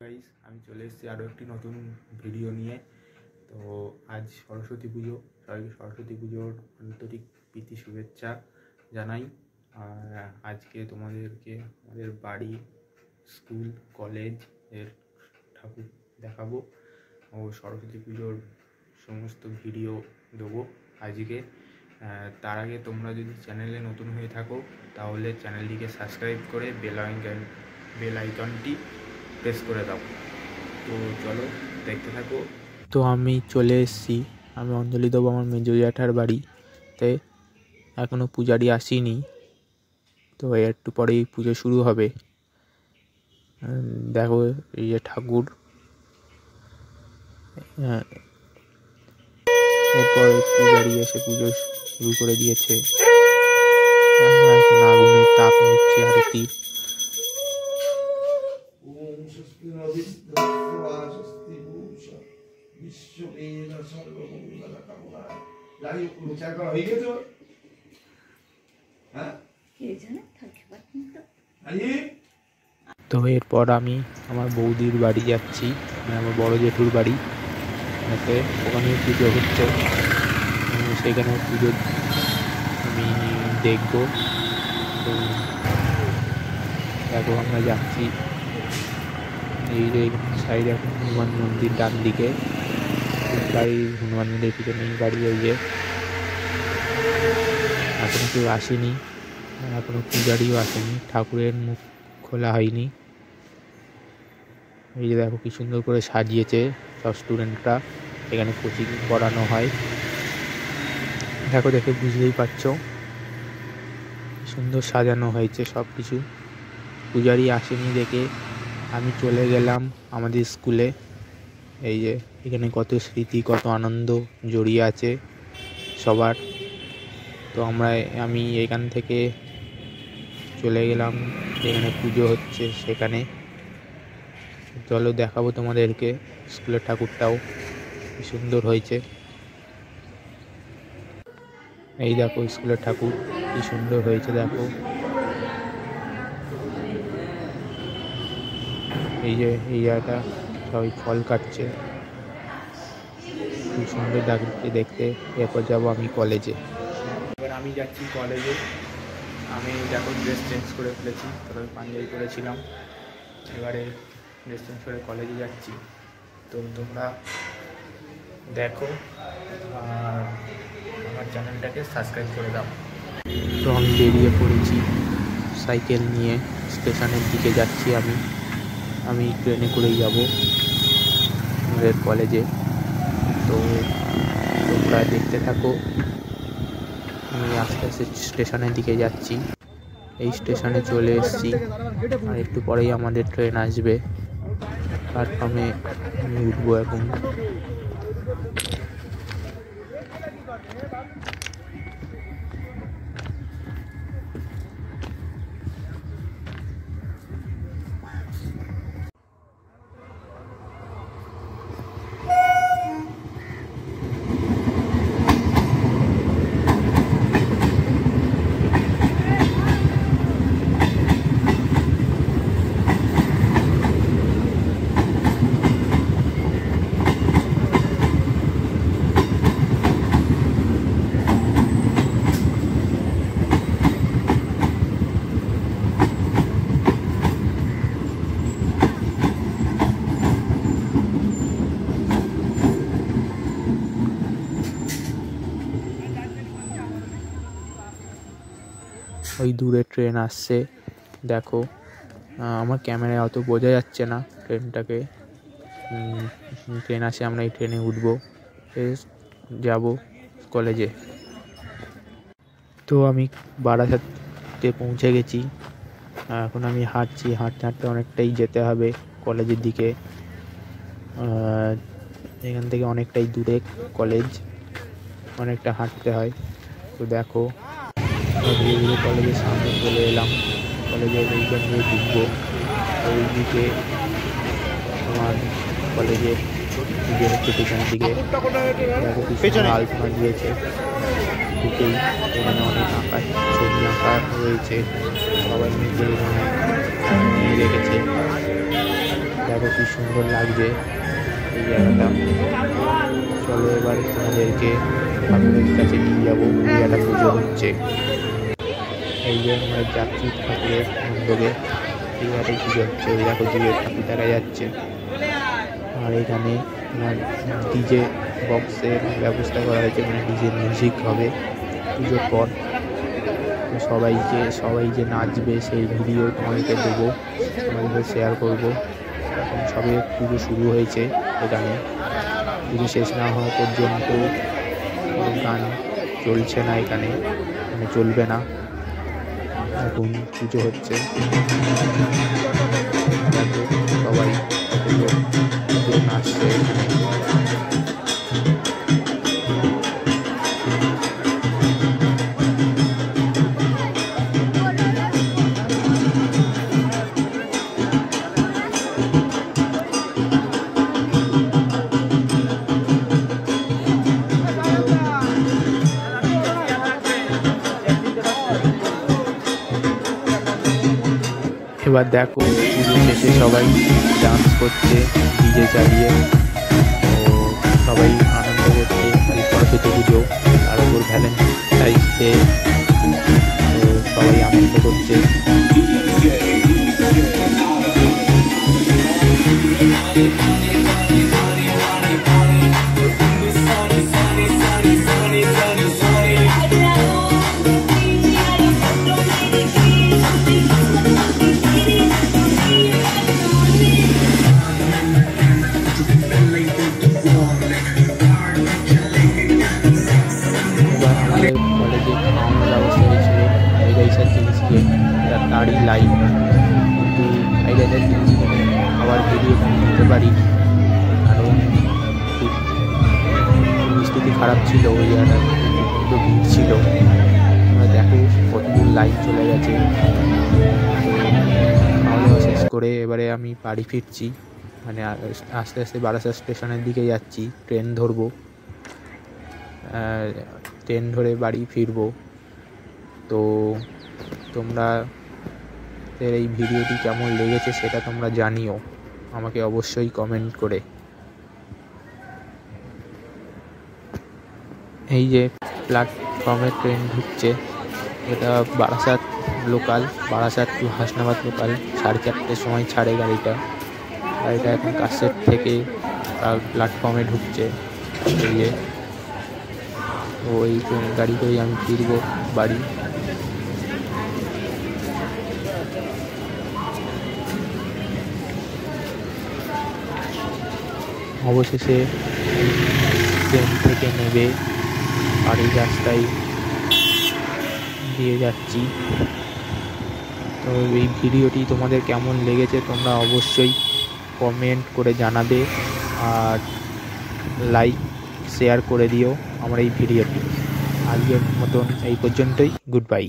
Guys, আমি চলে এসেছি আরও একটি নতুন ভিডিও নিয়ে। তো আজ সরস্বতী পুজো, সবাইকে সরস্বতী পুজোর আন্তরিক প্রীতি শুভেচ্ছা জানাই। আর আজকে তোমাদেরকে আমাদের বাড়ি, স্কুল, কলেজ এর ঠাকুর দেখাবো ও সরস্বতী পুজোর সমস্ত ভিডিও দেবো আজকে। তার আগে তোমরা যদি চ্যানেলে নতুন হয়ে থাকো তাহলে চ্যানেলটিকে সাবস্ক্রাইব করে বেল আইকনটি প্রেস করে দাও। তো চলো দেখতে থাকো। তো আমি চলে এসেছি, আমি অঞ্জলি দেবো আমার মেজো জ্যাঠার বাড়িতে। এখনও পূজারি আসেনি, তো একটু পরেই পুজো শুরু হবে। দেখো এই যে ঠাকুর, এরপর পূজারি এসে পুজো শুরু করে দিয়েছে। আমরা এখন আগুনের তাপ নিচ্ছি আরতি। তো এরপর আমি আমার বৌদির বাড়ি যাচ্ছি, আমার বড় জেঠুর বাড়ি। ওখানে পুজো হচ্ছে, সেখানে পুজো আমি দেখবো। তো দেখো আমরা যাচ্ছি, এই যে সাইডে এখন হনুমান মন্দির, ডান দিকে বাড়ি, হনুমান মন্দির পিছনেই বাড়ি। এই যে এখনো কেউ আসেনি, এখনো পূজারিও আসেনি, ঠাকুরের মুখ খোলা হয়নি। এই যে দেখো কি সুন্দর করে সাজিয়েছে সব স্টুডেন্টরা, এখানে কোচিং করানো হয়। দেখো, দেখে বুঝতেই পারছো সুন্দর সাজানো হয়েছে সব কিছু। পূজারি আসেনি দেখে আমি চলে গেলাম আমাদের স্কুলে। এই যে এখানে কত স্মৃতি, কত আনন্দ জড়িয়ে আছে সবার। তো আমি এখান থেকে চলে গেলাম যেখানে পুজো হচ্ছে সেখানে। চলো দেখাবো তোমাদেরকে স্কুলের ঠাকুরটাও কি সুন্দর হয়েছে। এই দেখো স্কুলের ঠাকুর কি সুন্দর হয়েছে, দেখো এই যে এই জায়গাটা সবাই ফল কাটছে, খুব সুন্দর লাগছে দেখতে। এরপর যাবো আমি কলেজে। এবার আমি যাচ্ছি কলেজে। আমি দেখো ড্রেস চেঞ্জ করে ফেলেছি, তবে পাঞ্জাবি পরেছিলাম, এবারে ড্রেস চেঞ্জ করে কলেজে যাচ্ছি। তো তোমরা দেখো আর আমার চ্যানেলটাকে সাবস্ক্রাইব করে দাও। তো আমি বেরিয়ে পড়েছি সাইকেল নিয়ে, স্টেশনের দিকে যাচ্ছি। আমি ট্রেনে করেই যাব আমাদের কলেজে। তো তোমরা দেখতে থাকো, আমি আস্তে আস্তে স্টেশনের দিকে যাচ্ছি। এই স্টেশনে চলে এসেছি, আর একটু পরেই আমাদের ট্রেন আসবে। প্ল্যাটফর্মে আমি উঠবো এখন। ওই দূরে ট্রেন আসছে, দেখো। আমার ক্যামেরায় অত বোঝা যাচ্ছে না ট্রেনটাকে। ট্রেন আসে, আমরা এই ট্রেনে উঠবো, যাব কলেজে। তো আমি বারাসাতে পৌঁছে গেছি। এখন আমি হাঁটছি, হাঁটতে হাঁটতে অনেকটাই যেতে হবে কলেজের দিকে। এখান থেকে অনেকটাই দূরে কলেজ, অনেকটা হাঁটতে হয়। তো দেখো ধীরে ধীরে কলেজের সামনে চলে এলাম। কলেজের এইখান দিয়ে ঢুকবো, ওইদিকে আমার কলেজের পুজো হচ্ছে পিছন দিকে। দেখো কিছু আলপনা দিয়েছে ঢুকেই, এখানে অনেক আঁকা ছবি আঁকা রয়েছে, সবাই মিলে এখানে নিয়ে রেখেছে। দেখো কি সুন্দর লাগছে এই জায়গাটা। চলো এবার তোমাদেরকে ঠাকুরের কাছে নিয়ে যাবো, এই একটা পুজো হচ্ছে। এই যে আমরা যাচ্ছি ঠাকুরের মণ্ডপে, এই একটা পুজো হচ্ছে। এই দেখো যুগের ঠাকুর দেখা যাচ্ছে। আর এখানে তোমার ডিজে বক্সের ব্যবস্থা করা হয়েছে, মানে ডিজে মিউজিক হবে পুজোর পর। সবাই যে নাচবে সেই ভিডিও তোমাদেরকে দেবো, তোমাদেরকে শেয়ার করবো। এখন সবে পুজো শুরু হয়েছে, এখানে পুজো শেষ না হওয়া পর্যন্ত গান চলছে না, এখানে মানে চলবে না। এখন পুজো হচ্ছে, সবাই পুজো নাচছে এখানে। এবার দেখো পুজো শেষে সবাই ডান্স করছে ডিজে চালিয়ে, তো সবাই আনন্দ করছে। সরস্বতী পুজো, তার উপর ভ্যালেন্টাইন্স ডে, তো সবাই আনন্দ করছে। কলেজে খাওয়ানোর ব্যবস্থা হয়েছিল ফ্রাইড রাইসের জিনিস দিয়ে, এটা তারই লাইন, কিন্তু ফ্রাইড রাইসের জিনিস কিনে খাবার ভিডিও নিতে পারি, কারণ খুব পরিস্থিতি খারাপ ছিল, ওই জায়গাটা প্রচণ্ড ভিড় ছিল। তোমরা দেখো কতদূর লাইন চলে গেছে। খাওয়া দাওয়া শেষ করে এবারে আমি বাড়ি ফিরছি, মানে আস্তে আস্তে বারাসাত স্টেশনের দিকে যাচ্ছি, ট্রেন ধরবো। ট্রেন ধরে বাড়ি ফিরবো। তো তোমরা এই ভিডিওটি কেমন লেগেছে সেটা তোমরা জানিও আমাকে অবশ্যই কমেন্ট করে। এই যে প্ল্যাটফর্মে ট্রেন ঢুকছে, এটা Barasat local, Barasat to Hasnabad local. 4:30টার সময় ছাড়ে গাড়িটা এখন কাছের থেকে প্ল্যাটফর্মে ঢুকছে। এই যে ওই ট্রেন গাড়ি করেই আমি ফিরবো বাড়ি। অবশেষে ট্রেন থেকে নেমে বাড়ির রাস্তায় দিয়ে যাচ্ছি। তো এই ভিডিওটি তোমাদের কেমন লেগেছে তোমরা অবশ্যই কমেন্ট করে জানাবে, আর লাইক শেয়ার করে দিও আমার এই ভিডিওটি। আজকের মতন এই পর্যন্তই, গুড বাই।